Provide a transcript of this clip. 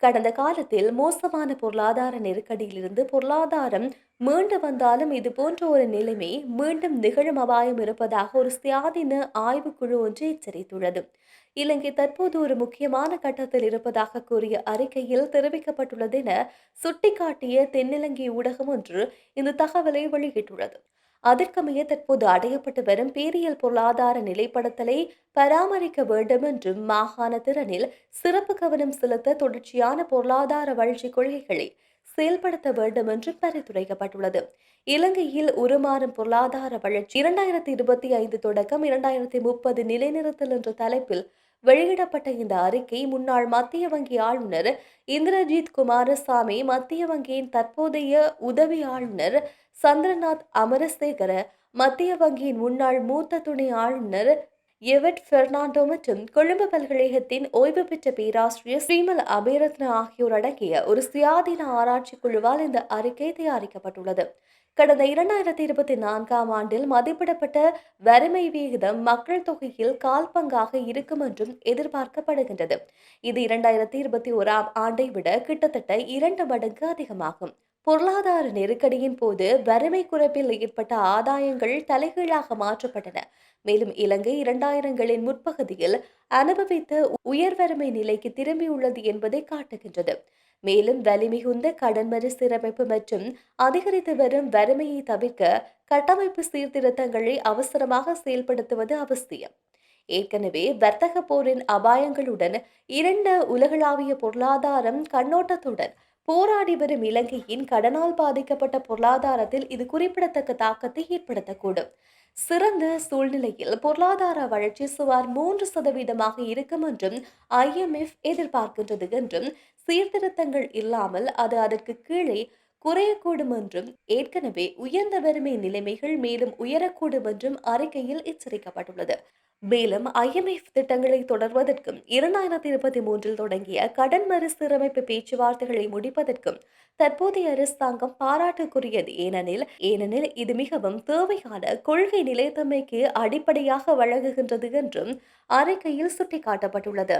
கடந்த காலத்தில் மோசமான பொருளாதார நெருக்கடியிலிருந்து பொருளாதாரம் மீண்டு வந்தாலும் இதுபோன்ற ஒரு நிலைமை மீண்டும் நிகழும் அபாயம் இருப்பதாக ஒரு சுயாதீன ஆய்வுக்குழு ஒன்று எச்சரித்துள்ளது. இலங்கை தற்போது ஒரு முக்கியமான கட்டத்தில் இருப்பதாக கூறிய அறிக்கையில் தெரிவிக்கப்பட்டுள்ளது என சுட்டிக்காட்டிய தென்னிலங்கை ஊடகம் ஒன்று இந்த தகவலை வெளியிட்டுள்ளது. அதற்கமைய தற்போது அடையப்பட்டு வரும் பேரியல் பொருளாதார நிலைப்படுத்தலை பராமரிக்க வேண்டும் என்றும் மாகாண திறனில் சிறப்பு கவனம் செலுத்த தொடர்ச்சியான பொருளாதார வளர்ச்சி கொள்கைகளை செயல்படுத்த வேண்டும் என்றும் பரிந்துரைக்கப்பட்டுள்ளது. இலங்கையில் உருமாறும் பொருளாதார வளர்ச்சி 2025 தொடக்கம் 2030 நிலைநிறுத்தல் என்ற தலைப்பில் வெளியிடப்பட்ட இந்த அறிக்கை முன்னாள் மத்திய வங்கி ஆளுநர் இந்திரஜித் குமாரசாமி, மத்திய வங்கியின் தற்போதைய உதவி ஆளுநர் சந்திரநாத் அமரசேகர, மத்திய வங்கியின் முன்னாள் மூத்த துணை ஆளுநர் எவட் பெர்னாண்டோ மற்றும் கொழும்பு பல்கலைக்கழகத்தின் ஓய்வு பெற்ற பேராசிரியர் ஸ்ரீமல் அபேரத்ன ஆகியோர் அடங்கிய ஒரு சுயாதீன ஆராய்ச்சி குழுவால் இந்த அறிக்கை தயாரிக்கப்பட்டுள்ளது. கடந்த 2024ஆம் ஆண்டில் மதிப்பிடப்பட்ட வறுமை விகிதம் மக்கள் தொகையில் கால் பங்காக இருக்கும் என்றும் எதிர்பார்க்கப்படுகின்றது. இது 2021ஆம் ஆண்டை விட கிட்டத்தட்ட 2 மடங்கு அதிகமாகும். பொருளாதார நெருக்கடியின் போது வறுமை குறைப்பில் ஏற்பட்ட ஆதாயங்கள் தலைகீழாக மாற்றப்பட்டன. மேலும் இலங்கை 2000களின் முற்பகுதியில் அனுபவித்த உயர்வறுமை நிலைக்கு திரும்பியுள்ளது என்பதை காட்டுகின்றது. மேலும் வலிமிகுந்த கடன் மறுசீரமைப்பு மற்றும் அதிகரித்து வரும் வறுமையை தவிர்க்க கட்டமைப்பு சீர்திருத்தங்களை அவசரமாக செயல்படுத்துவது அவசியம். ஏற்கனவே வர்த்தக போரின் அபாயங்களுடன் இரண்ட உலகளாவிய பொருளாதாரம் கண்ணோட்டத்துடன் போராடி வரும் இலங்கையின் கடனால் பாதிக்கப்பட்ட பொருளாதாரத்தில் இது குறிப்பிடத்தக்க தாக்கத்தை ஏற்படுத்தக்கூடும். சிறந்த சூழ்நிலையில் பொருளாதார வளர்ச்சி சுமார் 3% இருக்கும் என்றும் IMF எதிர்பார்க்கின்றது என்றும், சீர்திருத்தங்கள் இல்லாமல் அது அதற்கு கீழே குறையக்கூடும் என்றும், ஏற்கனவே உயர்ந்த வறுமை நிலைமைகள் மேலும் உயரக்கூடும் என்றும் அறிக்கையில் எச்சரிக்கப்பட்டுள்ளது. மேலும் IMF திட்டங்களை தொடர்வதற்கும் 2023இல் தொடங்கிய கடன் மறுசீரமைப்பு பேச்சுவார்த்தைகளை முடிப்பதற்கும் தற்போதைய அரசாங்கம் பாராட்டுக்குரியது. ஏனெனில் இது மிகவும் தேவையான கொள்கை நிலைத்தன்மைக்கு அடிப்படையாக வழங்குகின்றது என்றும் அறிக்கையில் சுட்டிக்காட்டப்பட்டுள்ளது.